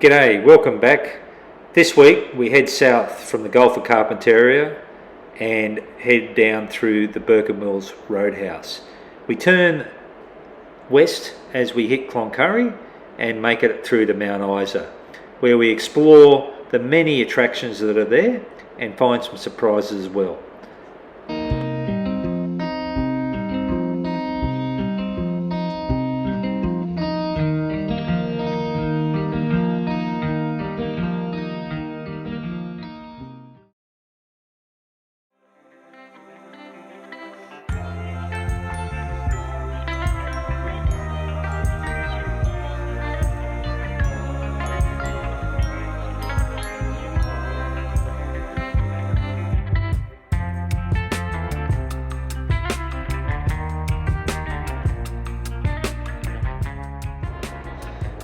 G'day, welcome back. This week we head south from the Gulf of Carpentaria and head down through the Burke and Wills Roadhouse. We turn west as we hit Cloncurry and make it through to Mount Isa, where we explore the many attractions that are there and find some surprises as well.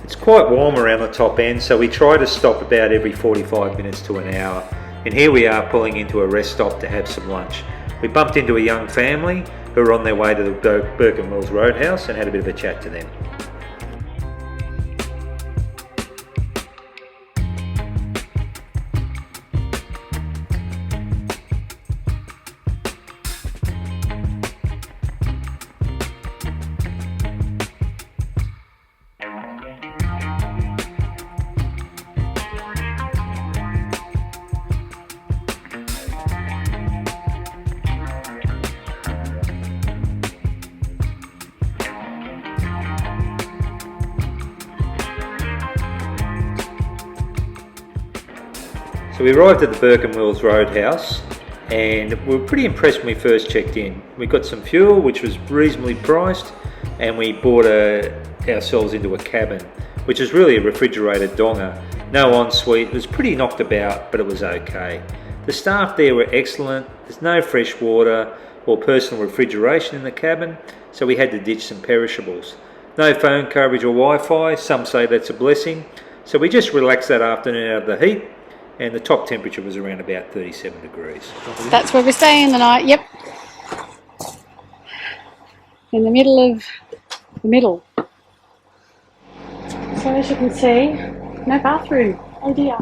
It's quite warm around the top end, so we try to stop about every 45 minutes to an hour. And here we are pulling into a rest stop to have some lunch. We bumped into a young family who were on their way to the Burke and Wills Roadhouse and had a bit of a chat to them. So we arrived at the Burke and Wills Roadhouse and we were pretty impressed when we first checked in. We got some fuel which was reasonably priced, and we bought ourselves into a cabin, which is really a refrigerated donga. No ensuite, it was pretty knocked about, but it was okay. The staff there were excellent. There's no fresh water or personal refrigeration in the cabin, so we had to ditch some perishables. No phone coverage or Wi-Fi, some say that's a blessing. So we just relaxed that afternoon out of the heat, and the top temperature was around about 37 degrees. That's where we're staying the night, yep. In the middle of the middle. So as you can see, no bathroom. Oh dear.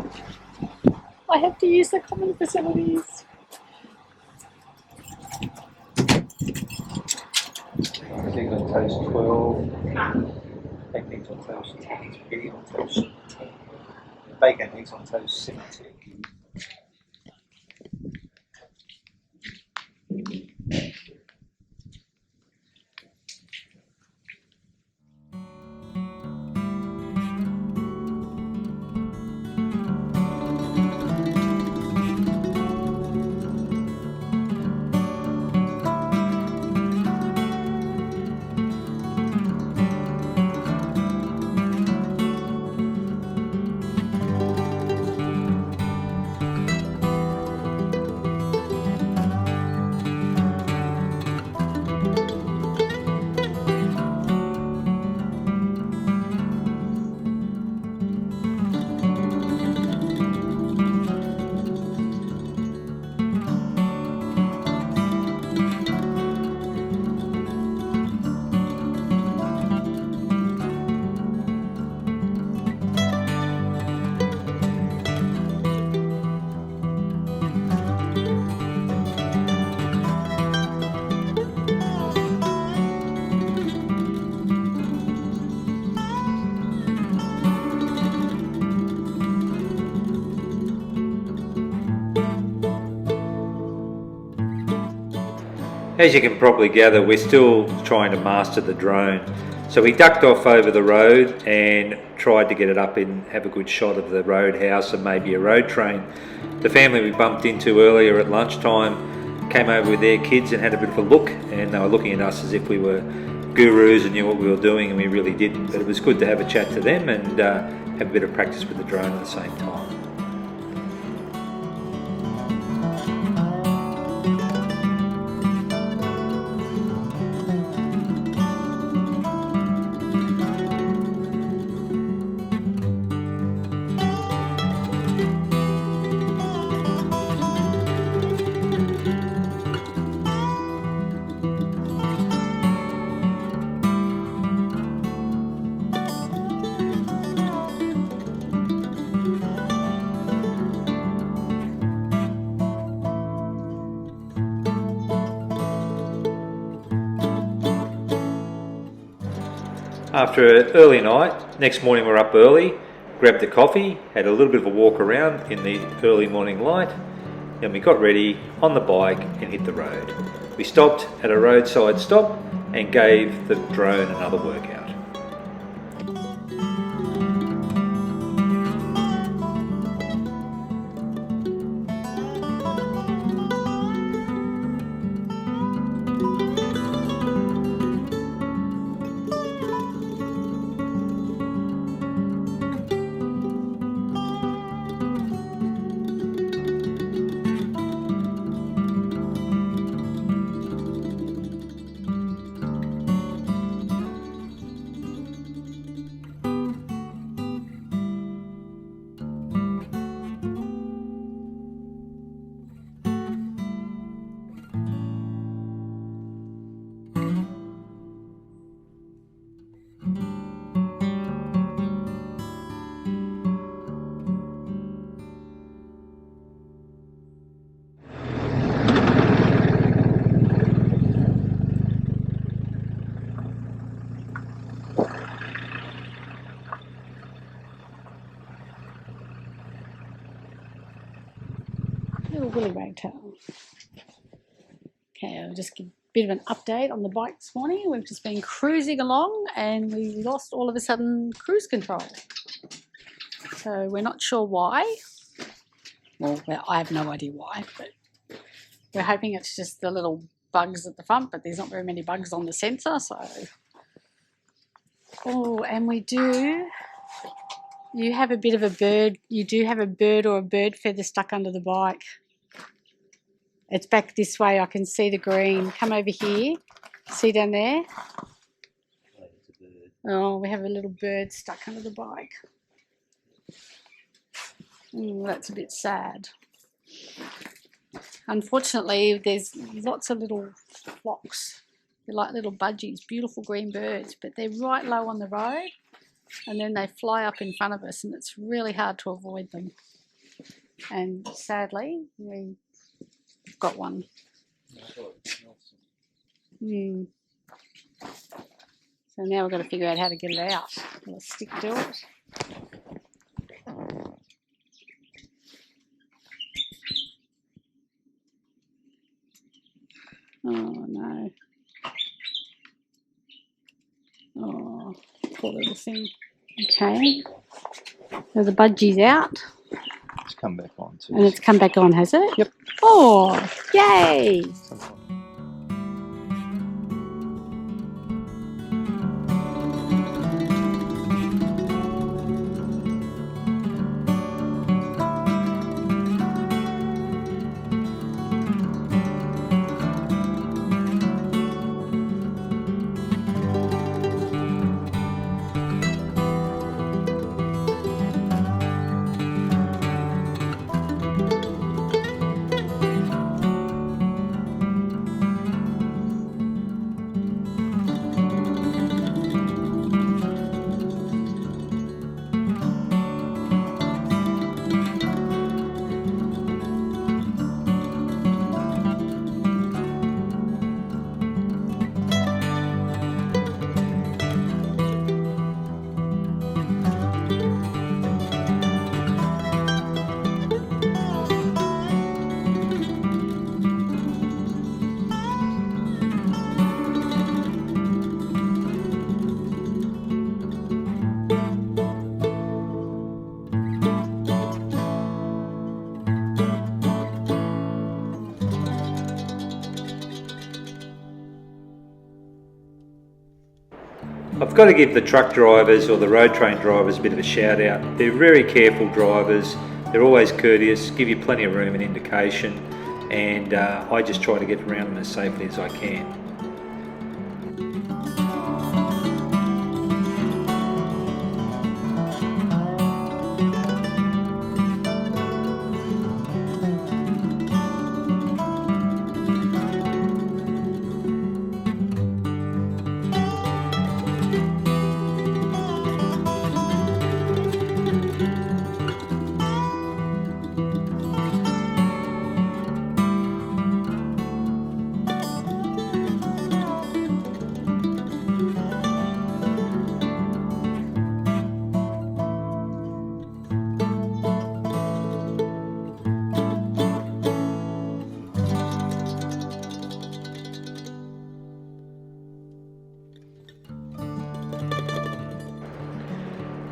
I have to use the common facilities. Eggs on toast 12, eggs on toast 10, spaghetti on toast 10, bacon eggs on toast 17. As you can probably gather, we're still trying to master the drone. So we ducked off over the road and tried to get it up and have a good shot of the roadhouse and maybe a road train. The family we bumped into earlier at lunchtime came over with their kids and had a bit of a look, and they were looking at us as if we were gurus and knew what we were doing, and we really didn't. But it was good to have a chat to them and have a bit of practice with the drone at the same time. After an early night, next morning we're up early, grabbed a coffee, had a little bit of a walk around in the early morning light, then we got ready on the bike and hit the road. We stopped at a roadside stop and gave the drone another workout. Little willy wagtail. Okay, I'll just give a bit of an update on the bike this morning. We've just been cruising along and we lost all of a sudden cruise control. So we're not sure why. Well, I have no idea why, but we're hoping it's just the little bugs at the front, but there's not very many bugs on the sensor, so. Oh, and we do. You have a bit of a bird. You do have a bird or a bird feather stuck under the bike. It's back this way. I can see the green. Come over here. See down there? Oh, we have a little bird stuck under the bike. That's a bit sad. Unfortunately, there's lots of little flocks. They're like little budgies, beautiful green birds, but they're right low on the road. And then they fly up in front of us and it's really hard to avoid them. And sadly, we've got one. So now we've got to figure out how to get it out. Let's stick to it. Oh no. Oh, poor little thing. Okay. So the budgie's out. It's come back on too. And it's come back on, has it? Yep. Oh, yay! I've got to give the truck drivers or the road train drivers a bit of a shout out. They're very careful drivers, they're always courteous, give you plenty of room and indication, and I just try to get around them as safely as I can.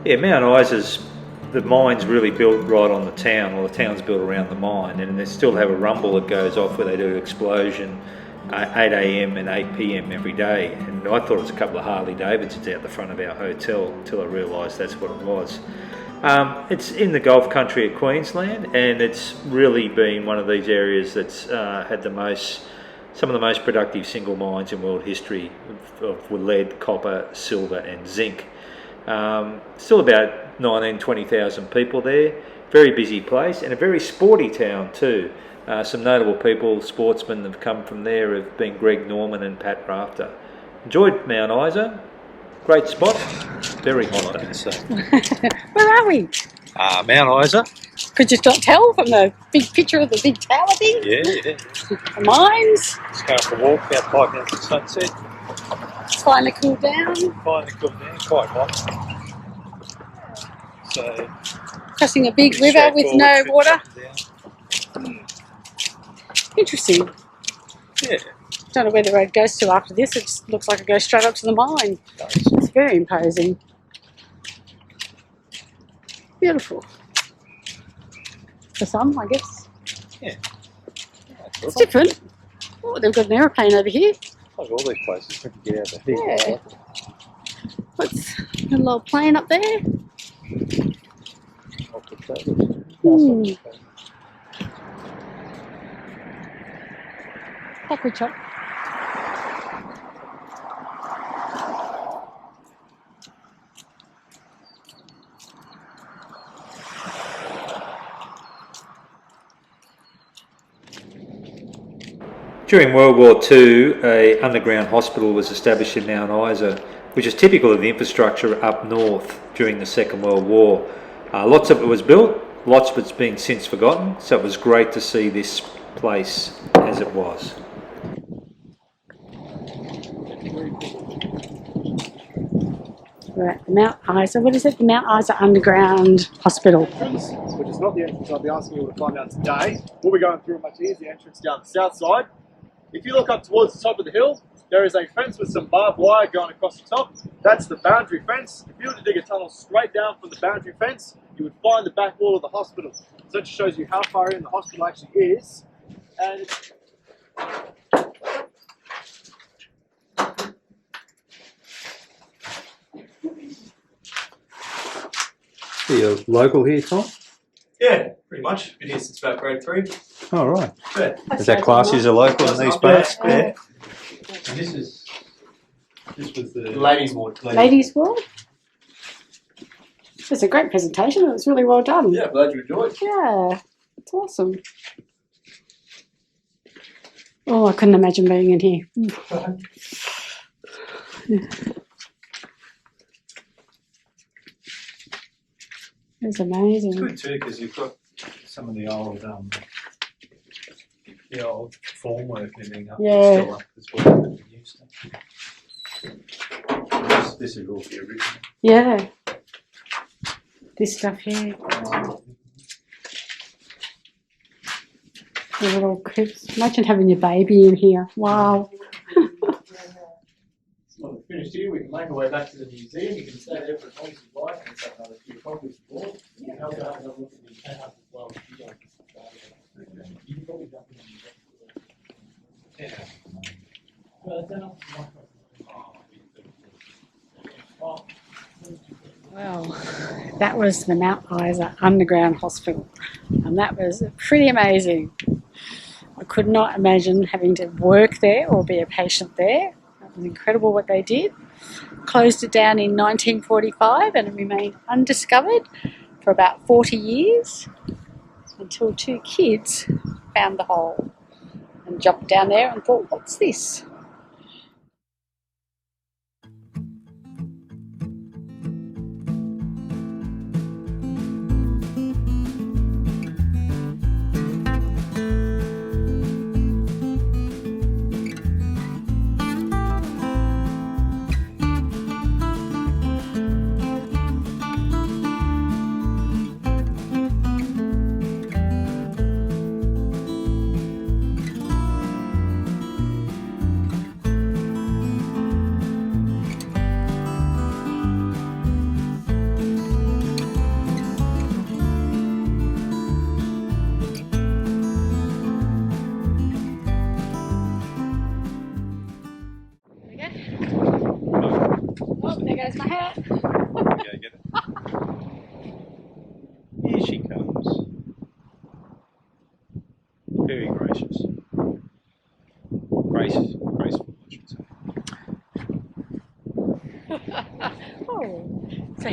Yeah, Mount Isa's, the mine's really built right on the town, or the town's built around the mine, and they still have a rumble that goes off where they do explosion 8 a.m. and 8 p.m. every day. And I thought it was a couple of Harley Davidsons out the front of our hotel until I realised that's what it was. It's in the Gulf country of Queensland, and it's really been one of these areas that's had some of the most productive single mines in world history of lead, copper, silver and zinc. Still about 20,000 people there. Very busy place and a very sporty town too. Some notable people, sportsmen have come from there, have been Greg Norman and Pat Rafter. Enjoyed Mount Isa. Great spot. Very hot though. Where are we? Mount Isa. Could you not tell from the big picture of the big tower thing? Yeah. The mines. Just going for a walk about 5 minutes to sunset. It's finally cooled down. Finally cooled down, quite hot. So Crossing a big river with no water. Interesting. Yeah. Don't know where the road goes to after this. It just looks like it goes straight up to the mine. It's very imposing. Beautiful. For some, I guess. Yeah. It's different. Oh, they've got an aeroplane over here. Like all these places, we can get out of here. Yeah. What's a little plane up there? Taco chop. During World War II, an underground hospital was established in Mount Isa, which is typical of the infrastructure up north during the Second World War. Lots of it was built, lots of it's been since forgotten, so it was great to see this place as it was. We're at the Mount Isa. What is it? The Mount Isa Underground Hospital. Which is not the entrance I'll be asking you all to find out today. We'll be going through much easier entrance down the south side. If you look up towards the top of the hill, there is a fence with some barbed wire going across the top. That's the boundary fence. If you were to dig a tunnel straight down from the boundary fence, you would find the back wall of the hospital. So it just shows you how far in the hospital actually is. And Are you local here, Tom? Yeah, pretty much. Been here since about grade 3. Oh, right. Yeah. Is that class as a local in these parts? Yeah. And this was the ladies' ward. Ladies' ward. It's a great presentation. It was really well done. Yeah, glad you enjoyed. Yeah, it's awesome. Oh, I couldn't imagine being in here. It's amazing. It's good too because you've got some of the old formwork and everything up, Yeah. still up as well. As it used to. This is all the original. Yeah. This stuff here. The little cribs. Imagine having your baby in here. Wow. When we're finished here, we can make our way back to the museum. You can stay there for as long as you like and have another few copies of the board. You can help out and have a look at the pen up as well. If you don't. You can probably jump in and Well, that was the Mount Isa Underground Hospital, and that was pretty amazing. I could not imagine having to work there or be a patient there. It was incredible what they did. Closed it down in 1945 and it remained undiscovered for about 40 years until 2 kids found the hole and jumped down there and thought, what's this?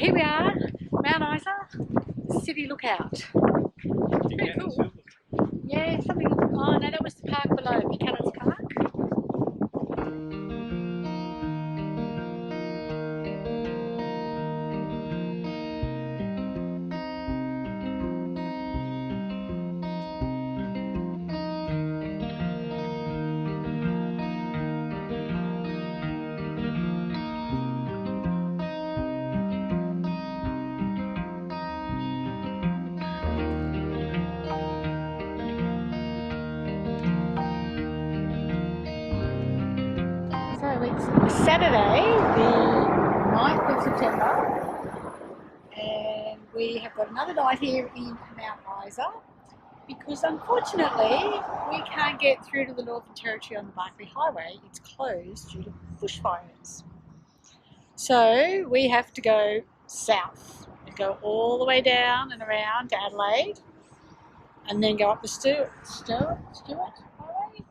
here we are, Mount Isa, City Lookout. It's pretty cool. Yeah, something. Oh no, that was the park below, Buchanan's Park. So it's Saturday, the 9th of September, and we have got another night here in Mount Isa because unfortunately we can't get through to the Northern Territory on the Barkly Highway. It's closed due to bushfires. So we have to go south and go all the way down and around to Adelaide and then go up the Stewart Highway?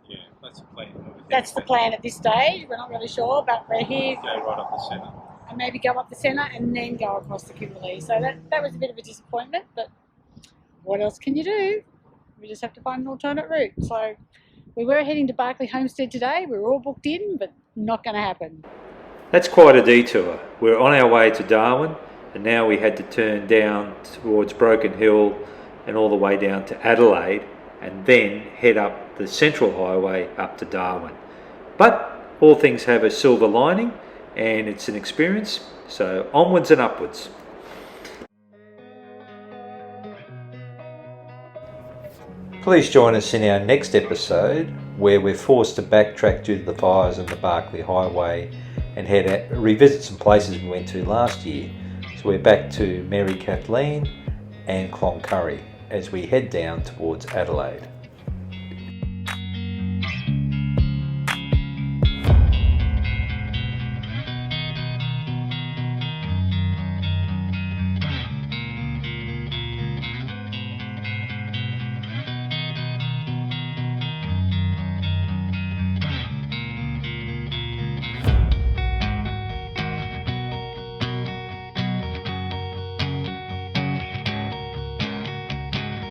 Yeah, that's the plan. That's the plan at this stage. We're not really sure, but we're here. Go right up the centre. And maybe go up the centre and then go across the Kimberley. So that was a bit of a disappointment, but what else can you do? We just have to find an alternate route. So we were heading to Barkly Homestead today. We were all booked in, but not going to happen. That's quite a detour. We're on our way to Darwin, and now we had to turn down towards Broken Hill and all the way down to Adelaide, and then head up the Central Highway up to Darwin. But all things have a silver lining, and it's an experience, so onwards and upwards. Please join us in our next episode, where we're forced to backtrack due to the fires on the Barkly Highway and revisit some places we went to last year. So we're back to Mary Kathleen and Cloncurry as we head down towards Adelaide.